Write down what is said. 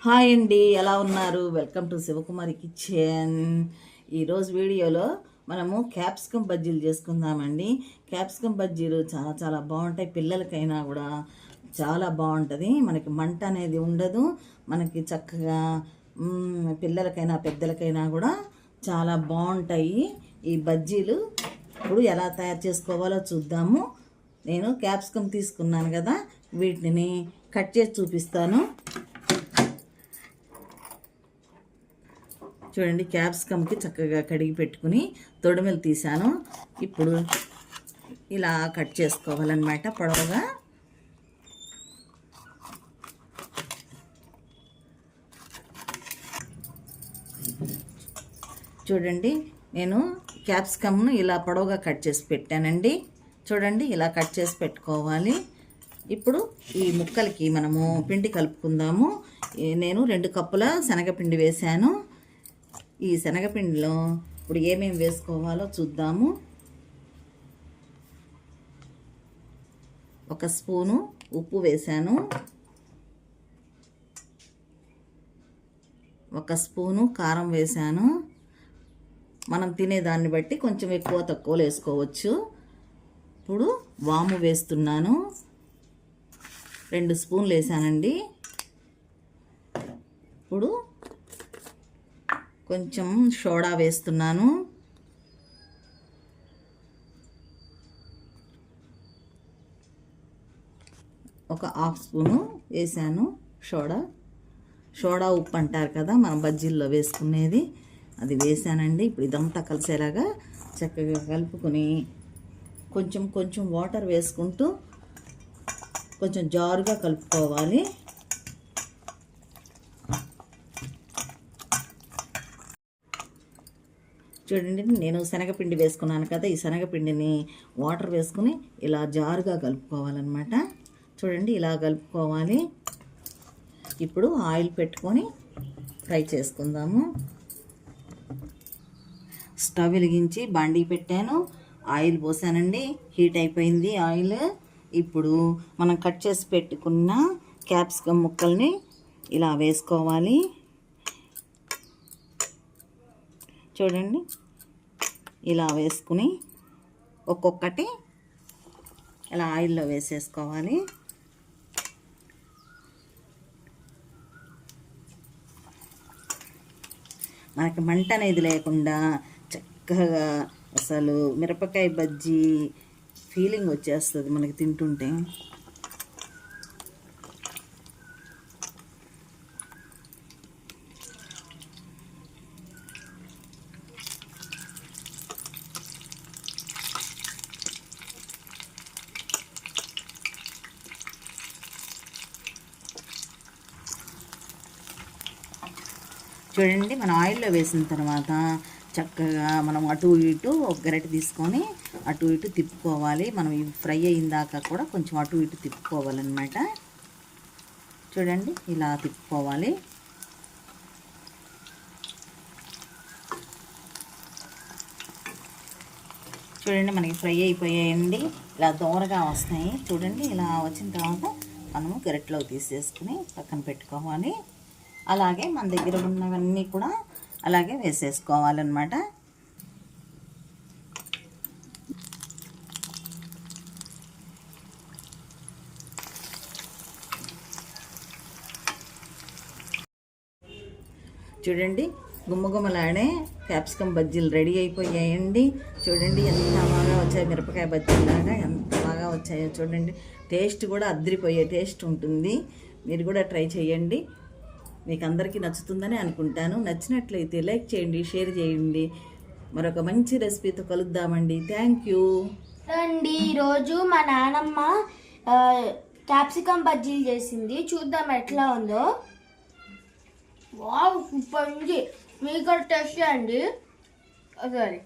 Hi అండి, ఎలా ఉన్నారు? Welcome to Shivakumari kitchen. ఈరోజు వీడియోలో మనము క్యాప్సికమ్ బజ్జీలు చేసుకుందామండి. క్యాప్సికమ్ బజ్జీలు చాలా చాలా బాగుంటాయి. పిల్లలకైనా కూడా చాలా బాగుంటుంది. మనకి మంట అనేది ఉండదు. మనకి చక్కగా పిల్లలకైనా పెద్దలకైనా కూడా చాలా బాగుంటాయి ఈ బజ్జీలు. ఇప్పుడు ఎలా తయారు చేసుకోవాలో చూద్దాము. నేను క్యాప్సికమ్ తీసుకున్నాను కదా, వీటిని కట్ చేసి చూపిస్తాను. చూడండి, క్యాప్సికమ్కి చక్కగా కడిగి పెట్టుకుని తొడిమెలు తీసాను. ఇప్పుడు ఇలా కట్ చేసుకోవాలన్నమాట పొడవుగా. చూడండి, నేను క్యాప్సికమ్ను ఇలా పొడవుగా కట్ చేసి పెట్టానండి. చూడండి, ఇలా కట్ చేసి పెట్టుకోవాలి. ఇప్పుడు ఈ ముక్కలకి మనము పిండి కలుపుకుందాము. నేను 2 కప్పుల శనగపిండి వేశాను. ఈ శనగపిండిలో ఇప్పుడు ఏమేమి వేసుకోవాలో చూద్దాము. 1 స్పూను ఉప్పు వేశాను, 1 స్పూను కారం వేశాను. మనం తినేదాన్ని బట్టి కొంచెం ఎక్కువ తక్కువ వేసుకోవచ్చు. ఇప్పుడు వాము వేస్తున్నాను, 2 స్పూన్లు వేసానండి. ఇప్పుడు కొంచెం సోడా వేస్తున్నాను, 1/2 స్పూను వేసాను. సోడా ఉప్పు అంటారు కదా మనం బజ్జీల్లో వేసుకునేది, అది వేసానండి. ఇప్పుడు ఇదంతా కలిసేలాగా చక్కగా కలుపుకొని కొంచెం కొంచెం వాటర్ వేసుకుంటూ కొంచెం జారుగా కలుపుకోవాలి. చూడండి, నేను శనగపిండి వేసుకున్నాను కదా, ఈ శనగపిండిని వాటర్ వేసుకుని ఇలా జారుగా కలుపుకోవాలన్నమాట. చూడండి, ఇలా కలుపుకోవాలి. ఇప్పుడు ఆయిల్ పెట్టుకొని ఫ్రై చేసుకుందాము. స్టవ్ వెలిగించి బాండీ పెట్టాను, ఆయిల్ పోసానండి. హీట్ అయిపోయింది ఆయిల్. ఇప్పుడు మనం కట్ చేసి పెట్టుకున్న క్యాప్సికమ్ ముక్కల్ని ఇలా వేసుకోవాలి. చూడండి, ఇలా వేసుకుని ఒక్కొక్కటి ఇలా ఆయిల్లో వేసేసుకోవాలి. మనకి మంట అనేది లేకుండా చక్కగా అసలు మిరపకాయ బజ్జీ ఫీలింగ్ వచ్చేస్తుంది మనకి తింటుంటే. చూడండి, మనం ఆయిల్లో వేసిన తర్వాత చక్కగా మనం అటు ఇటు ఒక గరిటె తీసుకొని అటు ఇటు తిప్పుకోవాలి. మనం ఇవి ఫ్రై అయిన దాకా కూడా కొంచెం అటు ఇటు తిప్పుకోవాలన్నమాట. చూడండి, ఇలా తిప్పుకోవాలి. చూడండి, మనకి ఫ్రై అయిపోయాయండి. ఇలా దోరగా వస్తాయి. చూడండి, ఇలా వచ్చిన తర్వాత మనము గరిటెలో తీసేసుకుని పక్కన పెట్టుకోవాలి. అలాగే మన దగ్గర ఉన్నవన్నీ కూడా అలాగే వేసేసుకోవాలన్నమాట. చూడండి, గుమ్మగుమ్మలాడే క్యాప్సికమ్ బజ్జీలు రెడీ అయిపోయాయండి. చూడండి ఎంత బాగా వచ్చాయి, మిరపకాయ బజ్జీలాగా ఎంత బాగా వచ్చాయో చూడండి. టేస్ట్ కూడా అద్దరిపోయే టేస్ట్ ఉంటుంది. మీరు కూడా ట్రై చేయండి, మీకు అందరికీ నచ్చుతుందని అనుకుంటాను. నచ్చినట్లయితే లైక్ చేయండి, షేర్ చేయండి. మరొక మంచి రెసిపీతో కలుద్దామండి. థ్యాంక్ యూ అండి. ఈరోజు మా నానమ్మ క్యాప్సికమ్ బజ్జీలు చేసింది, చూద్దాం ఎట్లా ఉందో. వావ్, సూపర్ ఉంది. మీకు టేస్ట్ అండి. సరే.